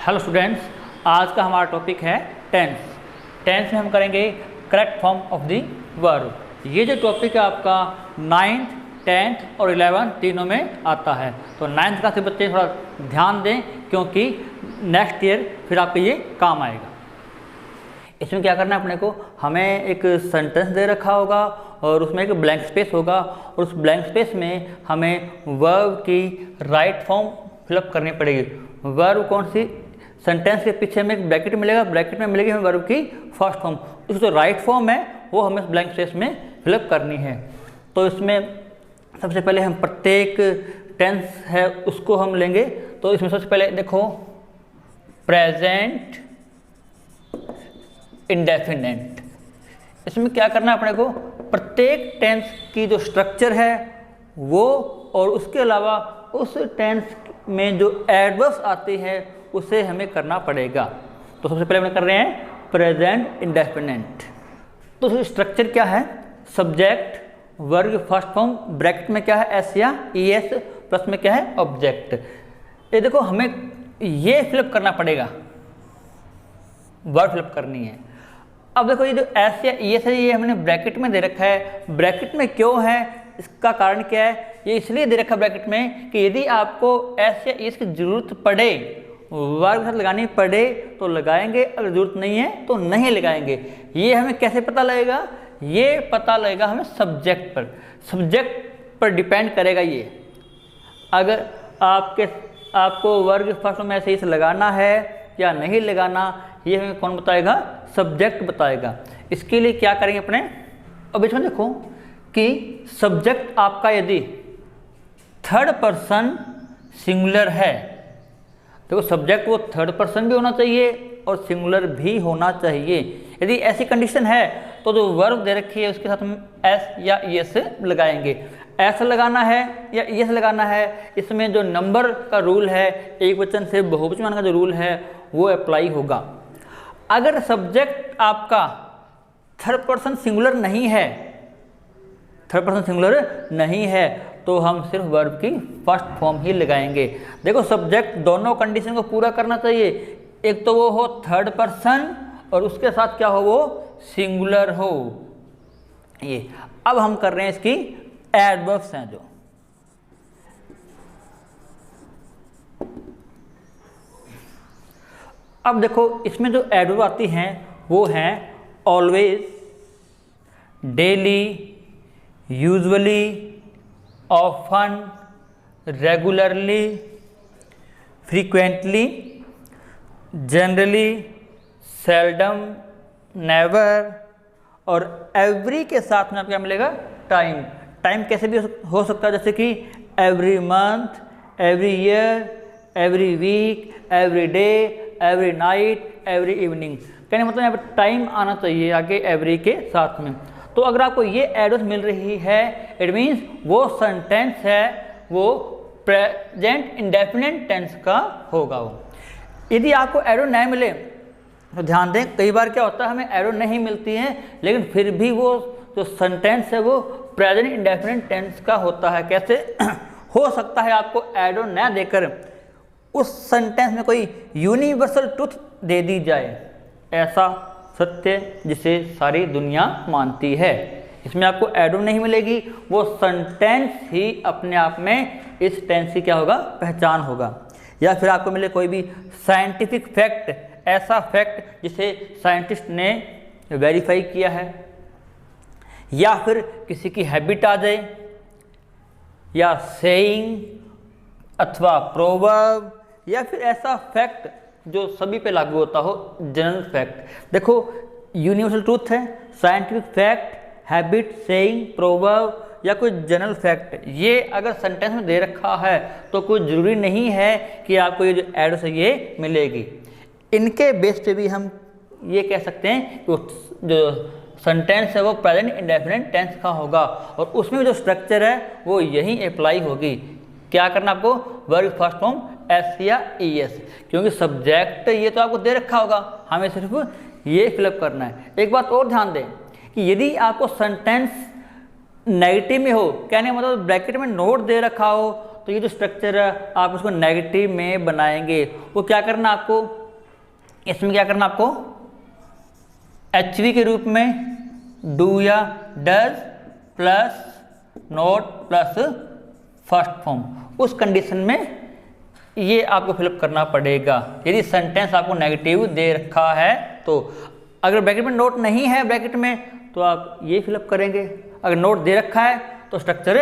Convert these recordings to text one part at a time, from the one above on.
Hello students, आज का हमारा टॉपिक है टेंस। टेंस में हम करेंगे correct form of the verb. ये जो टॉपिक है आपका 9th, 10th और 11th तीनों में आता है। तो 9th क्लास के बच्चे थोड़ा ध्यान दें, क्योंकि नेक्स्ट ईयर फिर आपको ये काम आएगा। इसमें क्या करना है अपने को, हमें एक सेंटेंस दे रखा होगा और उसमें एक ब्लैंक स्पेस होगा, और उस ब्लैंक स्पेस में हमें वर्ब की राइट फॉर्म फिलअप करनी पड़ेगी। वर्ब कौन सी, सेंटेंस के पीछे में एक ब्रैकेट मिलेगा, ब्रैकेट में मिलेगी हमें वर्ब की फर्स्ट फॉर्म। उसकी जो राइट फॉर्म है वो हमें ब्लैंक स्पेस में फिलअप करनी है। तो इसमें सबसे पहले हम प्रत्येक टेंस है उसको हम लेंगे। तो इसमें सबसे पहले देखो, प्रेजेंट इंडेफिनिट। इसमें क्या करना है अपने को, प्रत्येक टेंस की जो स्ट्रक्चर है वो, और उसके अलावा उस टेंस में जो एडवर्ब्स आते हैं उसे हमें करना पड़ेगा। तो सबसे पहले हम कर रहे हैं प्रेजेंट इंडेफिनिट। तो स्ट्रक्चर क्या है, सब्जेक्ट, वर्ग फर्स्ट फॉर्म, ब्रैकेट में क्या है एस या ई एस, प्लस में क्या है ऑब्जेक्ट। ये देखो हमें ये फिलअप करना पड़ेगा, वर्ड फिलअप करनी है। अब देखो ये जो एस या ई एस है ये हमने ब्रैकेट में दे रखा है। ब्रैकेट में क्यों है, इसका कारण क्या है, ये इसलिए दे रखा ब्रैकेट में कि यदि आपको एस या ई एस की जरूरत पड़े, वर्ग के साथ लगानी पड़े तो लगाएंगे, अगर जरूरत नहीं है तो नहीं लगाएंगे। ये हमें कैसे पता लगेगा, ये पता लगेगा हमें सब्जेक्ट पर। सब्जेक्ट पर डिपेंड करेगा ये। अगर आपको वर्ग फर्स्ट में ऐसे इसे लगाना है या नहीं लगाना, ये हमें कौन बताएगा, सब्जेक्ट बताएगा। इसके लिए क्या करेंगे अपने, अब इसमें देखो कि सब्जेक्ट आपका यदि थर्ड पर्सन सिंगुलर है, देखो सब्जेक्ट वो थर्ड पर्सन भी होना चाहिए और सिंगुलर भी होना चाहिए। यदि ऐसी कंडीशन है तो जो वर्ब दे रखी है उसके साथ हम एस या ई एस लगाएंगे। एस लगाना है या ई एस लगाना है, इसमें जो नंबर का रूल है, एक वचन से बहुवचन का जो रूल है वो अप्लाई होगा। अगर सब्जेक्ट आपका थर्ड पर्सन सिंगुलर नहीं है, थर्ड पर्सन सिंगुलर नहीं है, तो हम सिर्फ वर्ब की फर्स्ट फॉर्म ही लगाएंगे। देखो सब्जेक्ट दोनों कंडीशन को पूरा करना चाहिए, एक तो वो हो थर्ड पर्सन और उसके साथ क्या हो, वो सिंगुलर हो। ये अब हम कर रहे हैं इसकी एडवर्ब्स हैं जो, अब देखो इसमें जो एडवर्ब आती हैं वो हैं always, daily, usually, often, regularly, frequently, generally, seldom, never और एवरी के साथ में आपको क्या मिलेगा, टाइम। टाइम कैसे भी हो सकता है, जैसे कि every month, every year, every week, every day, every night, every evening. कहने मतलब यहाँ पर टाइम आना चाहिए आगे एवरी के साथ में। तो अगर आपको ये एडवर्ब मिल रही है, इट मीन्स वो सेंटेंस है वो प्रेजेंट इंडेफिनिट टेंस का होगा वो। यदि आपको एडवर्ब नहीं मिले तो ध्यान दें, कई बार क्या होता है हमें एडवर्ब नहीं मिलती है, लेकिन फिर भी वो जो सेंटेंस है वो प्रेजेंट इंडेफिनिट टेंस का होता है। कैसे हो सकता है आपको एडवर्ब न देकर उस सेंटेंस में कोई यूनिवर्सल ट्रुथ दे दी जाए, ऐसा सत्य जिसे सारी दुनिया मानती है। इसमें आपको एडवर्ब नहीं मिलेगी, वो सेंटेंस ही अपने आप में इस टेंस की क्या होगा, पहचान होगा। या फिर आपको मिले कोई भी साइंटिफिक फैक्ट, ऐसा फैक्ट जिसे साइंटिस्ट ने वेरीफाई किया है, या फिर किसी की हैबिट आ जाए, या सेइंग अथवा प्रोवर्ब, या फिर ऐसा फैक्ट जो सभी पे लागू होता हो, जनरल फैक्ट। देखो यूनिवर्सल ट्रूथ है, scientific fact, habit, saying, proverb या कोई जनरल फैक्ट, ये अगर सेंटेंस में दे रखा है तो कोई ज़रूरी नहीं है कि आपको ये जो एडवर्ब है ये मिलेगी। इनके बेस पे भी हम ये कह सकते हैं कि जो सेंटेंस है वो प्रेजेंट इंडेफिनिट टेंस का होगा, और उसमें जो स्ट्रक्चर है वो यही अप्लाई होगी। क्या करना आपको, वर्ब फर्स्ट फॉर्म एस या ई एस, क्योंकि सब्जेक्ट ये तो आपको दे रखा होगा, हमें सिर्फ ये फिलअप करना है। एक बात और ध्यान दें कि यदि आपको सेंटेंस नेगेटिव में हो, कहने मतलब ब्रैकेट में नोट दे रखा हो, तो ये जो स्ट्रक्चर है आप उसको नेगेटिव में बनाएंगे। वो क्या करना आपको, इसमें क्या करना आपको, HV के रूप में डू या does plus note plus first form, उस कंडीशन में ये आपको फिलअप करना पड़ेगा। यदि सेंटेंस आपको नेगेटिव दे रखा है तो, अगर ब्रैकेट में नोट नहीं है ब्रैकेट में तो आप ये फिलअप करेंगे, अगर नोट दे रखा है तो स्ट्रक्चर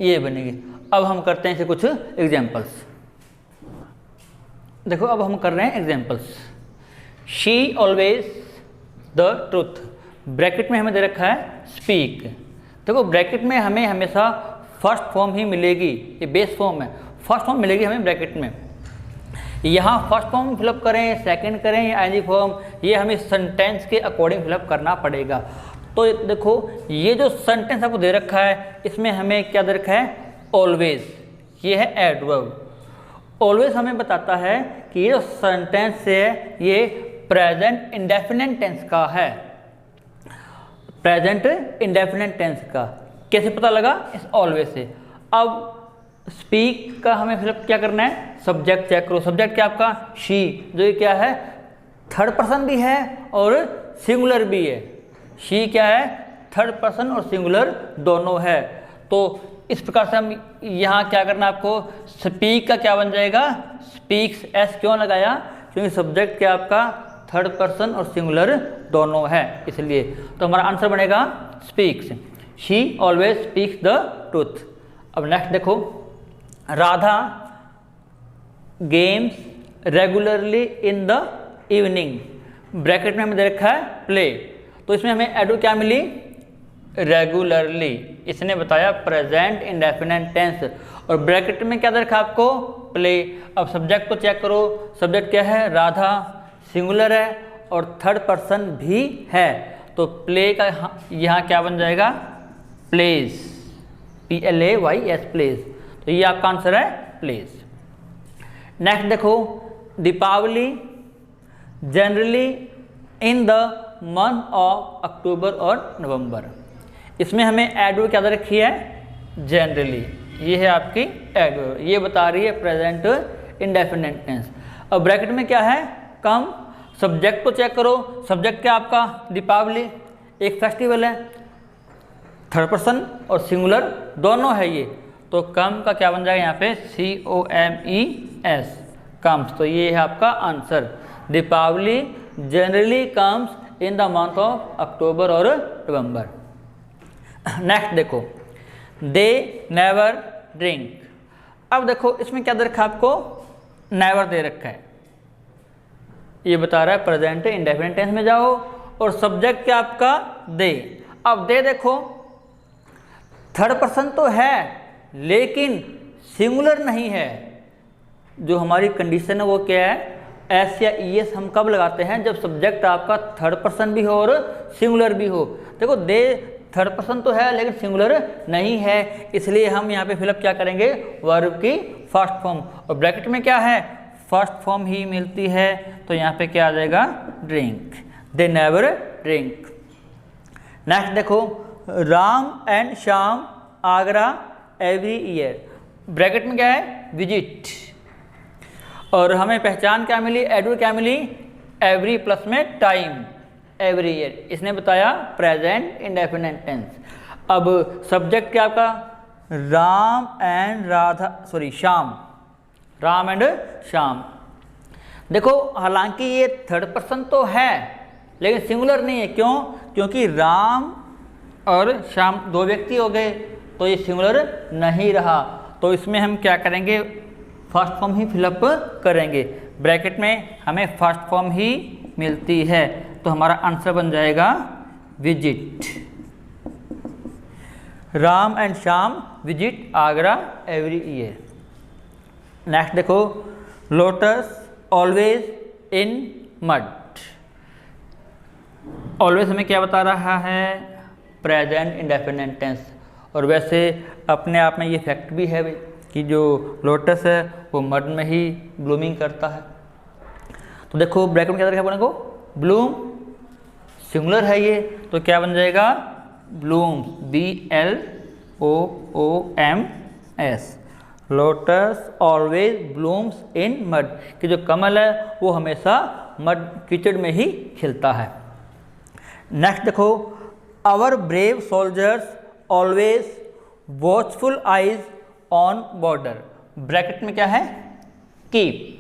ये बनेगी। अब हम करते हैं इसे कुछ एग्जांपल्स। देखो अब हम कर रहे हैं examples. She always the truth, bracket में हमें दे रखा है स्पीक। देखो ब्रैकेट में हमें हमेशा फर्स्ट फॉर्म ही मिलेगी, ये बेस फॉर्म है, फर्स्ट फॉर्म मिलेगी हमें ब्रैकेट में। यहाँ फर्स्ट फॉर्म फिलअप करें, सेकंड करें या आईएनजी फॉर्म, ये हमें सेंटेंस के अकॉर्डिंग फिलअप करना पड़ेगा। तो देखो ये जो सेंटेंस आपको दे रखा है इसमें हमें क्या दे रखा है, ऑलवेज, ये है एडवर्ब। ऑलवेज हमें बताता है कि ये जो सेंटेंस है ये प्रेजेंट इंडेफिनिट टेंस का है, प्रेजेंट इंडेफिनिट टेंस का। कैसे पता लगा, इस ऑलवेज से। अब स्पीक का हमें फिलअप क्या करना है, सब्जेक्ट चेक करो, सब्जेक्ट क्या आपका शी, जो ये क्या है थर्ड पर्सन भी है और सिंगुलर भी है। शी क्या है, थर्ड पर्सन और सिंगुलर दोनों है। तो इस प्रकार से हम यहाँ क्या करना आपको, स्पीक का क्या बन जाएगा, स्पीक्स। एस क्यों लगाया, क्योंकि सब्जेक्ट क्या आपका थर्ड पर्सन और सिंगुलर दोनों है इसलिए। तो हमारा आंसर बनेगा speaks. She always speaks the truth. अब नेक्स्ट देखो, Radha games regularly in the evening, bracket में हमें दे रखा है प्ले, तो इसमें हमें एडो क्या मिली, रेगुलरली। इसने बताया प्रेजेंट इंडेफिनिट टेंस और ब्रैकेट में क्या दे रखा आपको, प्ले। अब सब्जेक्ट को चेक करो, सब्जेक्ट क्या है, राधा, सिंगुलर है और थर्ड पर्सन भी है, तो प्ले का यहाँ क्या बन जाएगा, प्लेज, PLAYS, प्लेज। तो ये आपका आंसर है प्लेज। नेक्स्ट देखो, Deepavali generally in the month of October और नवंबर, इसमें हमें एडवर्ब क्या दे रखी है, जनरली, ये है आपकी एडवर्ब, ये बता रही है प्रेजेंट इंडेफिनिट टेंस। अब ब्रैकेट में क्या है, कम, सब्जेक्ट को चेक करो, सब्जेक्ट क्या आपका दीपावली, एक फेस्टिवल है, थर्ड पर्सन और सिंगुलर दोनों है ये, तो कम का क्या बन जाएगा यहाँ पे, COMES, कम्स। तो ये है आपका answer, Deepavali generally comes in the month of October और नवंबर। नेक्स्ट देखो, दे नेवर ड्रिंक। अब देखो इसमें क्या दे रखा है आपको, नेवर दे रखा है, ये बता रहा है प्रेजेंट इंडेफिनिट टेंस में जाओ और सब्जेक्ट क्या आपका दे। अब दे देखो थर्ड पर्सन तो है लेकिन सिंगुलर नहीं है, जो हमारी कंडीशन है वो क्या है, एस या ES हम कब लगाते हैं, जब सब्जेक्ट आपका थर्ड पर्सन भी हो और सिंगुलर भी हो। देखो दे थर्ड पर्सन तो है लेकिन सिंगुलर नहीं है, इसलिए हम यहाँ पे फिलअप क्या करेंगे, वर्ब की फर्स्ट फॉर्म, और ब्रैकेट में क्या है, फर्स्ट फॉर्म ही मिलती है, तो यहाँ पे क्या आ जाएगा, drink, they never drink. Next देखो, Ram and Shyam Agra every year, bracket में क्या है, विजिट, और हमें पहचान क्या मिली, एडवर्ब क्या मिली, एवरी प्लस में टाइम, एवरी ईयर। इसने बताया प्रेजेंट इंडेफिनिट टेंस। अब सब्जेक्ट क्या आपका, Ram and Radha, sorry Shyam, Ram and Shyam. देखो हालांकि ये थर्ड पर्सन तो है लेकिन सिंगुलर नहीं है, क्यों, क्योंकि राम और श्याम दो व्यक्ति हो गए, तो ये सिंगुलर नहीं रहा, तो इसमें हम क्या करेंगे, फर्स्ट फॉर्म ही फिलअप करेंगे, ब्रैकेट में हमें फर्स्ट फॉर्म ही मिलती है, तो हमारा आंसर बन जाएगा visit. Ram and Shyam visit Agra every year. Next देखो, lotus always in mud, always हमें क्या बता रहा है, प्रेजेंट इंडेफिनिट टेंस, और वैसे अपने आप में ये फैक्ट भी है कि जो लोटस है वो मड में ही ब्लूमिंग करता है। तो देखो ब्रैकेट में क्या रखा है को, ब्लूम, सिंगुलर है ये, तो क्या बन जाएगा, bloom, BLOOMS। Lotus always blooms in mud, कि जो कमल है वो हमेशा मड कीचड़ में ही खिलता है। नेक्स्ट देखो, our brave soldiers always watchful eyes on border. Bracket में क्या है, कीप,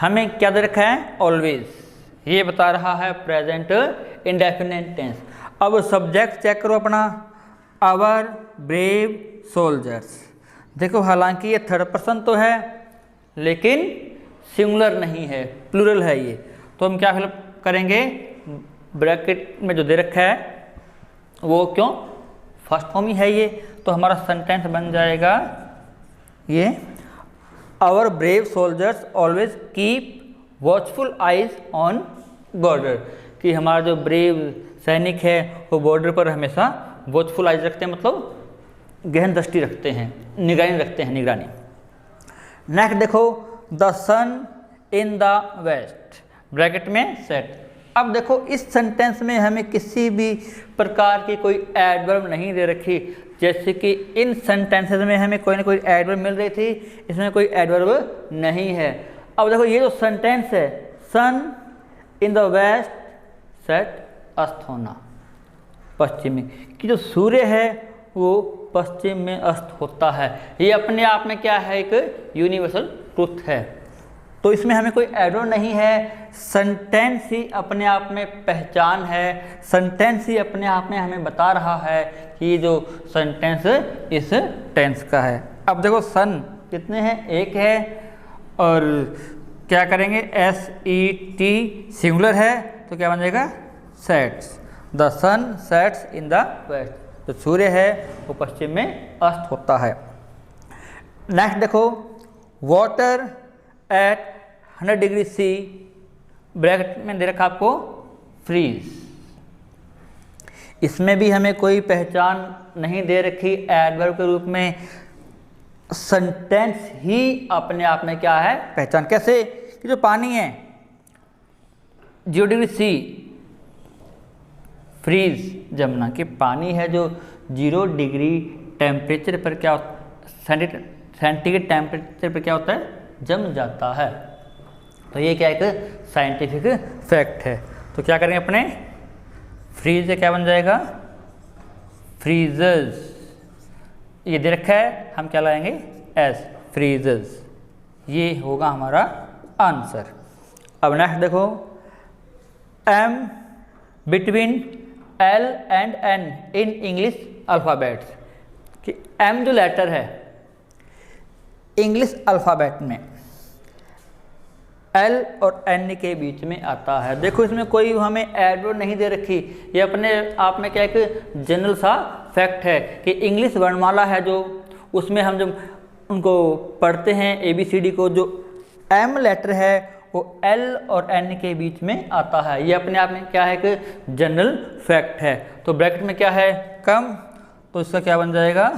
हमें क्या दे रखा है, ऑलवेज, ये बता रहा है प्रेजेंट इंडेफिनिट टेंस। अब सब्जेक्ट चेक करो अपना, आवर ब्रेव सोल्जर्स। देखो हालांकि ये थर्ड पर्सन तो है लेकिन सिंगुलर नहीं है, प्लूरल है ये, तो हम क्या फिलअप करेंगे, ब्रैकेट में जो दे रखा है वो क्यों, फर्स्ट फॉर्म ही है ये, तो हमारा सेंटेंस बन जाएगा ये, our brave soldiers always keep watchful eyes on border, कि हमारा जो ब्रेव सैनिक है वो बॉर्डर पर हमेशा वॉचफुल आइज रखते हैं, मतलब गहन दृष्टि रखते हैं, निगरानी रखते हैं, निगरानी। नेक्स्ट देखो, the sun in the west, bracket में सेट। अब देखो इस सेंटेंस में हमें किसी भी प्रकार की कोई एडवर्ब नहीं दे रखी, जैसे कि इन सेंटेंसेस में हमें कोई ना कोई एडवर्ब मिल रही थी, इसमें कोई एडवर्ब नहीं है। अब देखो ये जो सेंटेंस है, सन इन द वेस्ट सेट, अस्त होना, पश्चिम में, कि जो सूर्य है वो पश्चिम में अस्त होता है, ये अपने आप में क्या है, एक यूनिवर्सल ट्रुथ है। तो इसमें हमें कोई एडवर्ब नहीं है, सेंटेंस ही अपने आप में पहचान है, सेंटेंस ही अपने आप में हमें बता रहा है कि ये जो सेंटेंस इस टेंस का है। अब देखो सन कितने हैं, एक है, और क्या करेंगे, SET सिंगुलर है, तो क्या बन जाएगा, sets, the sun sets in the west, तो सूर्य है वो पश्चिम में अस्त होता है। नेक्स्ट देखो, water at 100 degree C, bracket में दे रखा आपको फ्रीज, इसमें भी हमें कोई पहचान नहीं दे रखी एडवर्ब के रूप में, सेंटेंस ही अपने आप में क्या है, पहचान। कैसे, कि जो पानी है 0 डिग्री C, फ्रीज जमना, कि पानी है जो 0 डिग्री टेम्परेचर पर क्या, सेंटीग्रेड टेम्परेचर पर क्या होता है, जम जाता है। तो ये क्या एक साइंटिफिक फैक्ट है। तो क्या करेंगे अपने, फ्रीज से क्या बन जाएगा, फ्रीजर्स, ये दे रखा है, हम क्या लाएंगे, एस, फ्रीजर्स, ये होगा हमारा आंसर। अब नेक्स्ट देखो, M between L and N in English alphabets, कि M जो लेटर है इंग्लिश अल्फ़ाबेट में L और N के बीच में आता है। देखो इसमें कोई हमें एडवर्ब नहीं दे रखी, ये अपने आप में क्या एक जनरल सा फैक्ट है कि इंग्लिश वर्णमाला है जो, उसमें हम जब उनको पढ़ते हैं ABCD को, जो M लेटर है वो L और N के बीच में आता है, ये अपने आप में क्या है कि जनरल फैक्ट है। तो ब्रैकेट में क्या है, कम, तो इसका क्या बन जाएगा,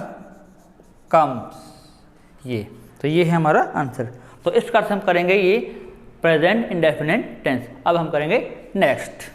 कम्स, ये, तो ये है हमारा आंसर। तो इस प्रकार से हम करेंगे ये प्रेजेंट इंडेफिनिट टेंस। अब हम करेंगे नेक्स्ट।